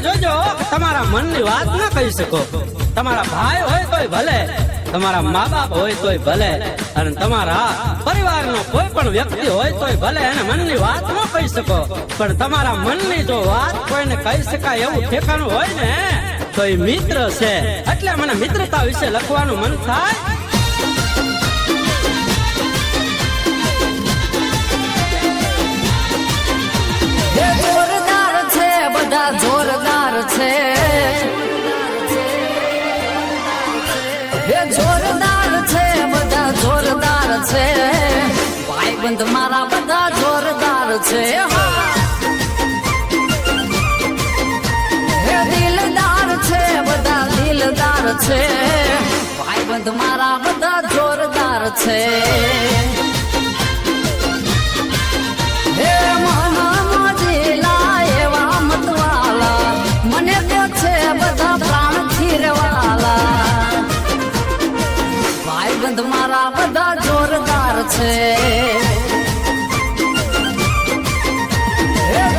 જોજો તમારા મનની વાત ન કહી શકો. તમારા ભાઈ હોય તોય ભલે, તમારા મા બાપ હોય તોય ભલે, અને તમારા પરિવારનો કોઈ પણ વ્યક્તિ હોય તોય ભલે એને મનની વાત ન કહી શકો. પણ તમારા મનની જો વાત કોઈને કહી શકાય એવું ઠેકાણું હોય ને તો એ મિત્ર છે. એટલે મને મિત્રતા વિશે લખવાનું મન થાય. જોરદાર છે બધા જોરદાર છે, જોરદાર છે બધા જોરદાર છે, ભાઈબંધ મારા બધા જોરદાર છે. દિલદાર છે બધા દિલદાર છે, ભાઈબંધ મારા બધા જોરદાર છે. મને તો છે બધા પ્રાણ ખીરવાલા, ભાઈબંધ મારા બધા જોરદાર છે.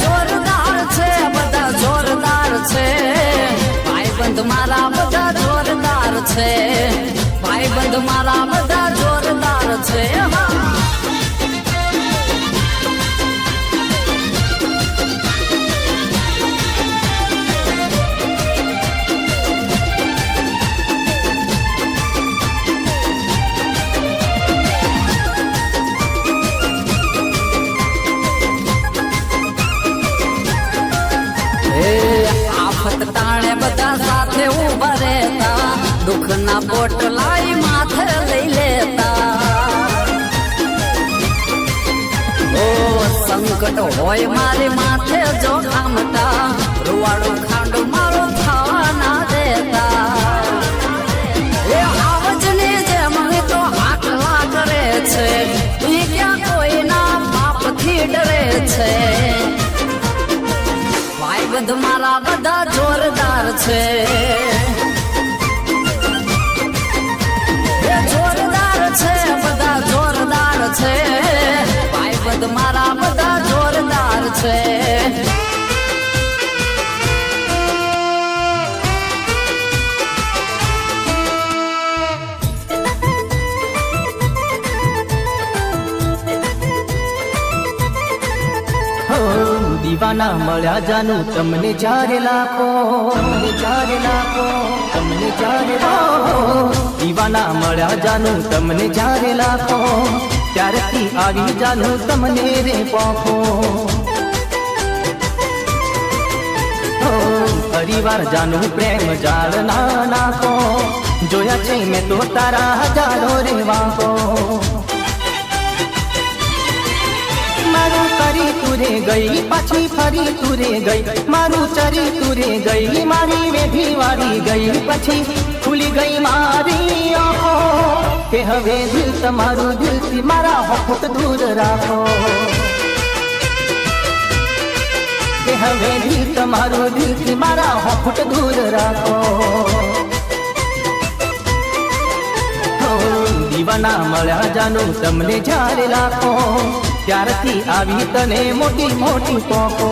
જોરદાર છે બધા જોરદાર છે, ભાઈબંધ મારા બધા જોરદાર છે, ભાઈબંધ મારા બધા જોરદાર છે. આફત ટાણે બધા સાથે ઉભા રહેતા, દુઃખ ના બોટ લાઈ માથે લઈ લેતા. ઓ સંકટ હોય મારી માથે જો ખામટા, રૂવાડું ખાંડ મારું થવા ના દેતા. એ આવજની જેમ તો આટલા કરે છે, એ ક્યાં કોઈના પાપથી ડરે છે. ભાઈબંધ મારા બધા જોરદાર છે, જોરદાર છે બધા જોરદાર છે, ભાઈબંધ મારા બધા જોરદાર છે. દીવાના મળ્યા જાનું તમને જ્યારે લાખો, તમને જ્યારે લાખો, તમને જ્યારે લાખો. દીવાના મળ્યા જાનું તમને જ્યારે લાખો, ત્યારથી આવી જાનું તમને રે પોખો. પરિવાર જાનું પ્રેમ જાળ ના નાખો, જોયા છે મેં તો તારા હજારો રે વાંકો. મારું કરી તુરે ગઈ પાછી ફરી તુરે ગઈ, મારું ચરી તુરે ગઈ મારી વેઠી વાળી ગઈ, પછી ખુલી ગઈ મારી આંખો. કે હવે દિલ તમારું દિલથી મારા હોઠ દૂર રાખો, કે હવે દિલ તમારું દિલથી મારા હોઠ દૂર રાખો. દીવાના મળ્યા જાનું તમને જ્યારે લાખો, ત્યારથી આવી તને મોટી મોટી પોકો.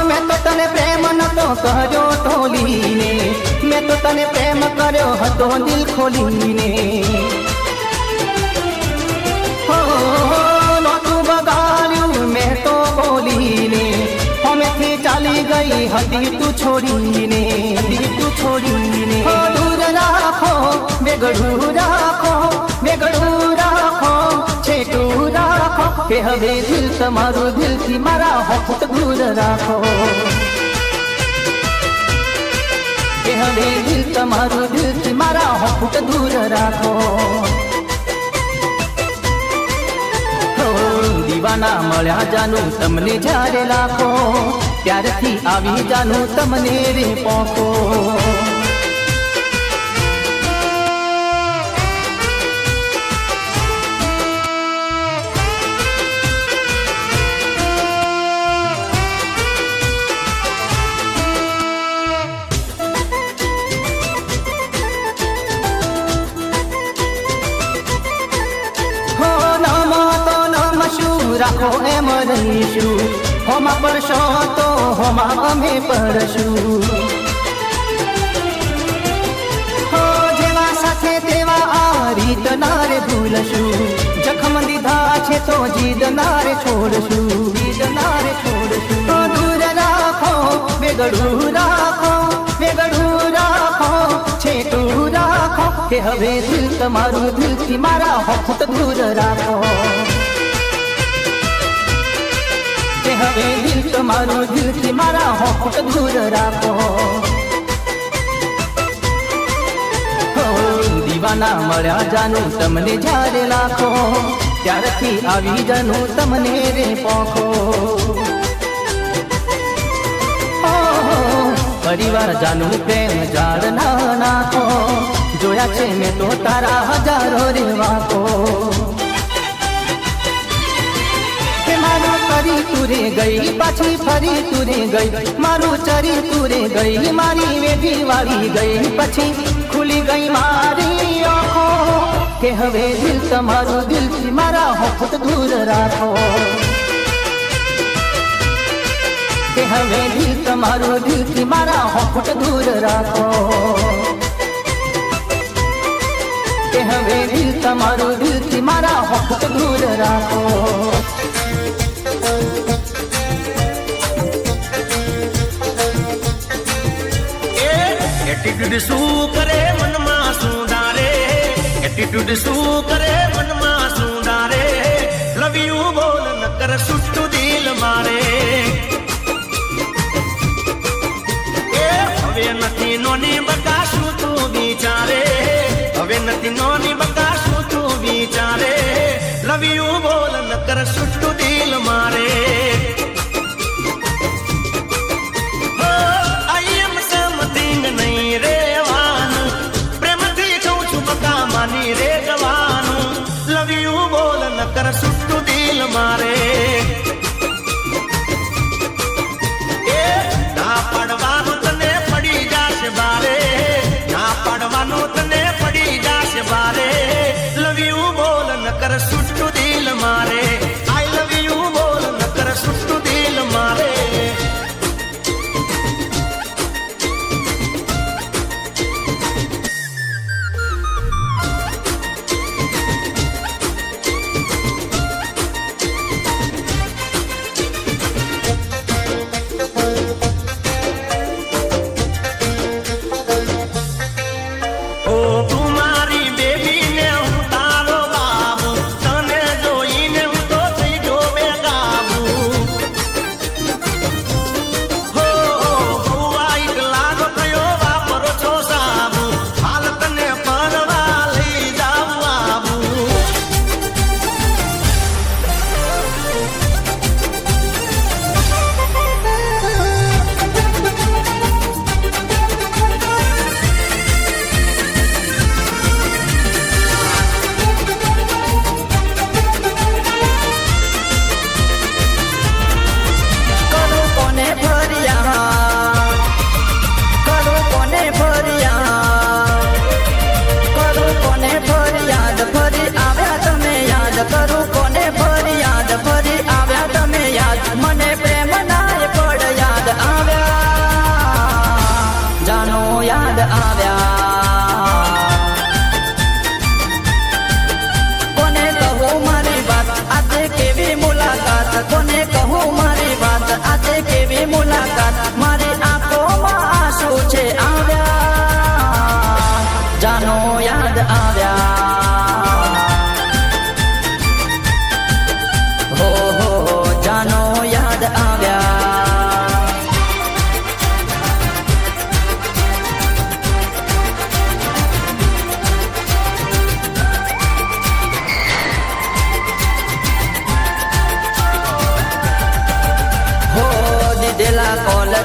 મેં તો તને પ્રેમ નતો કર્યો ઢોલીને, મેં તો તને પ્રેમ કર્યો હતો દિલ ખોલીને. હો નહોતું બગાડ્યું મેં તો બોલીને, હમેથી ચાલી ગઈ હતી તું છોડીને, તું છોડીને. દૂર રાખો બેગડું રાખો, બેગડું રાખો છેટું રાખો, કે હવે દિલ તમારું દિલથી મારા હોઠ દૂર રાખો, કે હવે દિલ તમારું દિલથી મારા હોઠ દૂર રાખો. દીવાના મળ્યા જાનું તમને જ્યારે લાખો, ત્યારથી આવી જાનું તમને રે પોકો. રાખો એમ રહીશું, હોમાં પડશો તો હોમાં અમે પડશું. હો જેવા સાથે તેવા આ રીત ના રે ભૂલશું, જખમ દીધા છે તો જીદ ના રે છોડશું, જીદ ના રે છોડશું. તો દૂર રાખો બેગડું રાખો, બેગડું રાખો છેટું રાખો, કે હવે દિલ તમારું દિલથી મારા હોત દૂર રાખો, કે હવે દિલ તમારું દિલથી મારા હોત દૂર રાખો. હો દીવાના મળ્યા જાનું તમને જ્યારે લાખો, ત્યારથી આવી જાનું તમને રે પોખો. પરિવાર જાનું પ્રેમ જાળ ના નાખો, જોયા છે મેં તો તારા હજારો રે વાકો. કે મારું કરી તુરે ગઈ પાછી ફરી તુરે ગઈ, મારું ચરી તુરે ગઈ મારી વેઠી વાળી ગઈ, પછી ખુલી ગઈ મારી આંખો, કે હવે દિલ તમારું દિલથી મારા હોત દૂર રાખો, કે હવે દિલ તમારું દિલથી મારા હોઠ દૂર રાખો, કે હવે દિલ તમારું દિલથી મારા હોઠ દૂર રાખો. એટીટ્યુડ શું કરે મનમાં શું ડારે, એટીટ્યુડ શું કરે મનમાં શું ડારે, લવ યુ બોલ ન કર સુટ્ટું દિલ મારે. હવે નથી નોની બકાશું તું વિચારે, હવે નથી નોની બકાશું તું વિચારે, લવ યુ બોલ ન કર સુટ્ટું દિલ મારે. આઈ એમ સમથિંગ નહીં રેવાનું, પ્રેમથી કહું છું બકા માની રે જવાનું, લવ યુ બોલ ન કર સુટ્ટું દિલ મારે. ના પાડવાનું તને પડી જાશે બારે, ના પાડવાનું તને પડી જાશે બારે, લવ યુ બોલ ન કર સુટ્ટું દિલ મારે, આઈ લવ યુ બોલ ન કર સુટ્ટું દિલ મારે.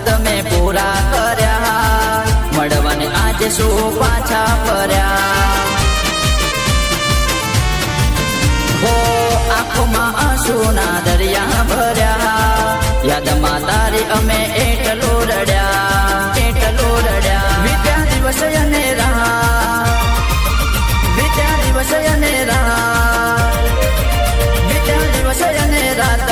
તમે પૂરા કર્યા, મળવાને આજે શું પાછા ફર્યા. હો આંખોમાં આંસુના દરિયા ભર્યા, યાદમાં તારી અમે એટલું રડ્યા, એટલું રડ્યા. વીત્યા દિવસ અને રાત, વીત્યા દિવસ અને રાત, વીત્યા દિવસ અને રાત.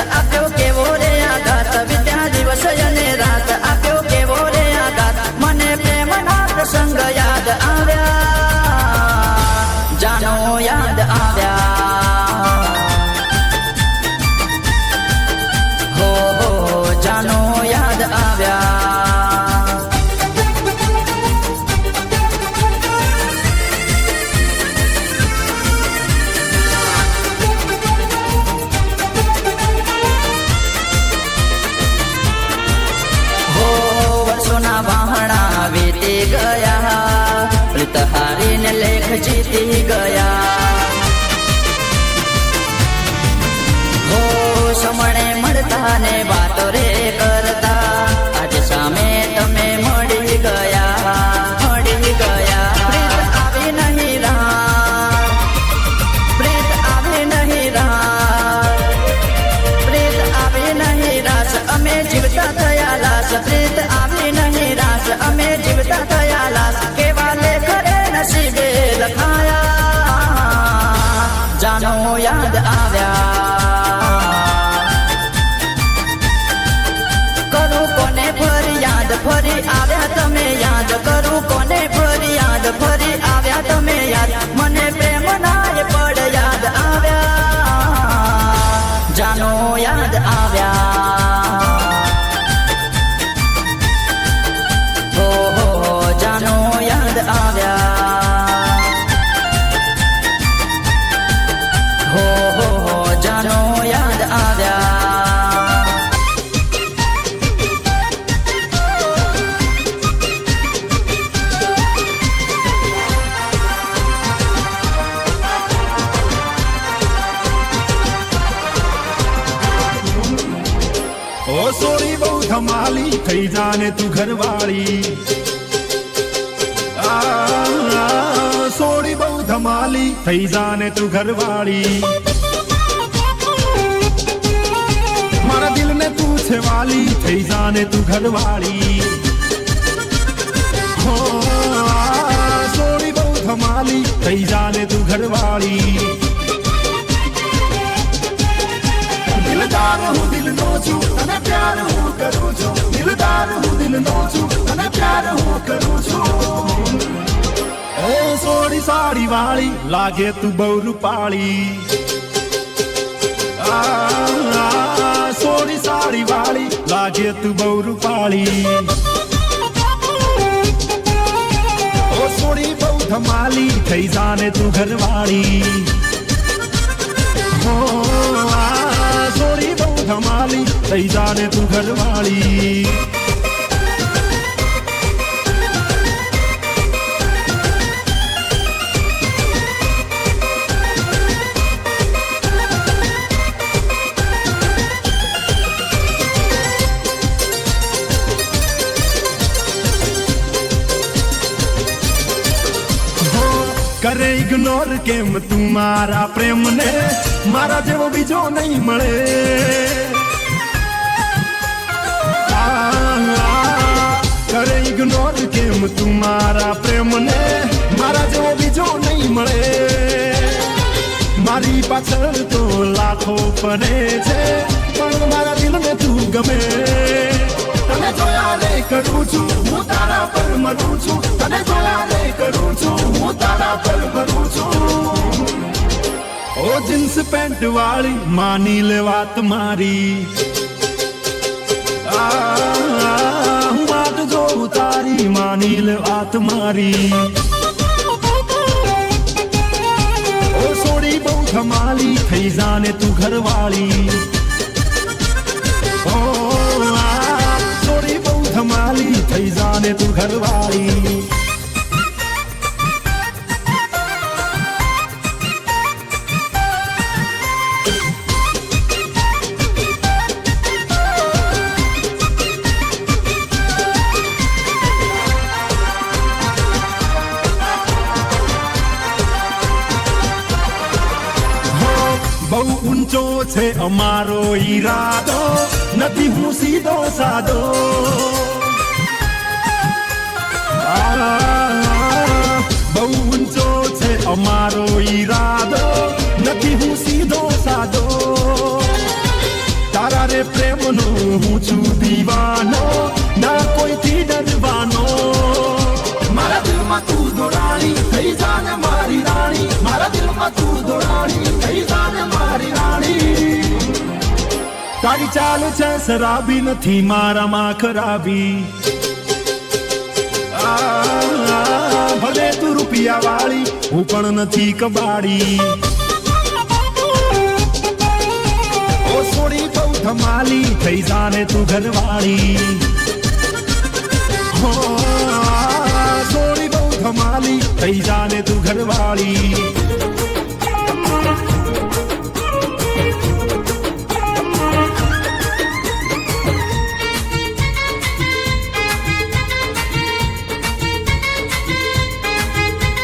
દેખ જીતી ગયા હો સમણે મળતા ને વાતો રે કરતા આજે સામે તમે મળી ગયા પ્રીત આવે નહીં રાત પ્રીત આવે નહીં રાત પ્રીત આવે નહીં રાસ અમે જીવતા થયા લાશ પ્રીત આવે નહીં રાસ અમે જીવતા થયા લાશ કેવા લેખ રે નસીબે લખાયા જાનો યાદ આવ્યા કરું કોને ફરિયાદ ફરી આવ્યા તમે યાદ કરું કોને ફરિયાદ ફરી આવ્યા તમે યાદ મને પ્રેમ નાય પડ યાદ આવ્યા જાનો યાદ આવ્યા હો જાનો યાદ આવ્યા હો જાનો યાદ આવ્યા ઓ સોરી બહુ ધમાલી થઈ જાને તું ઘરવાળી સોરી બહુ ધમાલી થઈ જાને તું ઘરવાળી મારા દિલને તું છે વાલી થઈ જાને તું ઘરવાળી હો સોરી બહુ ધમાલી થઈ જાને તું ઘરવાળી દિલદાર હું દિલનો છું તને પ્યાર હું કરું છું દિલદાર હું દિલનો છું તને પ્યાર હું કરું છું એ સોડી સાડી વાળી લાગે તું બહુ રૂપાળી સોડી સાડી વાળી લાગે તું બહુ રૂપાળી ઓ સોડી બહુ ધમાલી થઈ જાને તું ઘરવાળી હો સોરી બહુ ધમાલી થઈ જાને તું ઘરવાળી કરે ઇગ્નોર કેમ તું મારા પ્રેમને મારા જેવો બીજો નહીં મળે કરે ઇગ્નોર કેમ તું મારા પ્રેમને મારા જેવો બીજો નહીં મળે મારી પાછળ તો લાખો પડે છે પણ મારા દિલને તું ગમે તને જોયા રે કરું છું હું તારા પર મરું છું તને જોયા રે કરું છું હું તારા પર મરું છું ઓ જીન્સ પેન્ટ વાળી માની લે વાત મારી હું વાત જોઉં તારી માની લે વાત મારી ઓ સોડી બહુ ધમાલી થઈ જાને તું ઘરવાળી ઓ સોડી બહુ ધમાલી થઈ જાને તું ઘરવાળી બહુ ઊંચો છે અમારો ઈરાદો નથી હું સીધો સાદો બહુ ઊંચો છે અમારો ઈરાદો નથી હું સીધો સાદો તારા રે પ્રેમનો હું છું દીવાનો ના કોઈથી ડરવાનો મારા દિલમાં તું દોડાણી થઈ જાને મારી રાણી મારા દિલમાં તું દોડાણી થઈ જાને મારી રાણી તારી ચાલ છે શરાબી નથી મારામાં ખરાબી ભલે તું રૂપિયા વાળી હું પણ નથી કબાડી ઓ સોડી બહુ ધમાલી થઈ જાને તું ઘરવાળી હો સોડી બહુ ખમાલી થઈ જાને તું ઘરવાળી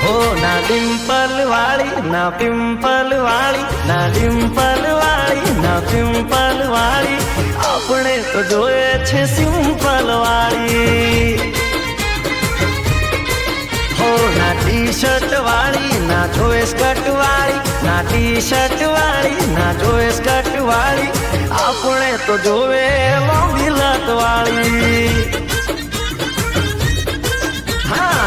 હો ના ડિમ્પલ વાળી ના પિમ્પલ વાળી ના ડિમ્પલ વાળી ના પિમ્પલ વાળી આપણે તો જોઈએ છે સિમ્પલ વાળી હો ના ટી શર્ટ વાળી ના જોઈએ સ્કર્ટ વાળી ના ટી શર્ટ વાળી ના જોઈએ સ્કર્ટ વાળી આપણે તો જોવે લોંગી લત વાળી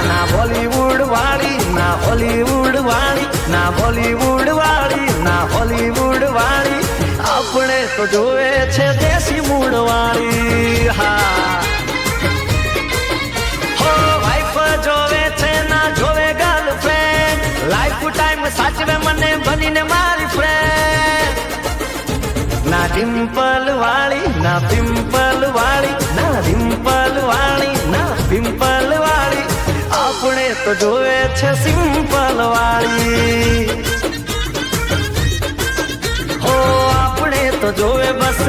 ના બોલીવુડ વાળી ના હોલીવુડ વાળી ના બોલીવુડ વાળી ના હોલીવુડ વાળી આપણે તો જોવે છે દેશી મૂડ વાળી હા હો વાઈફ જોવે છે ના જોવે ગર્લફ્રેન્ડ લાઈફ ટાઈમ સાચવે મને બનીને મારી ફ્રેન્ડ ના ડિમ્પલ વાળી ના પિમ્પલ વાળી ના ડિમ્પલ વાળી ના પિમ્પલ વાળી આપણે તો જોવે છે સિમ્પલ વાળી હો આપણે તો જોવે બસ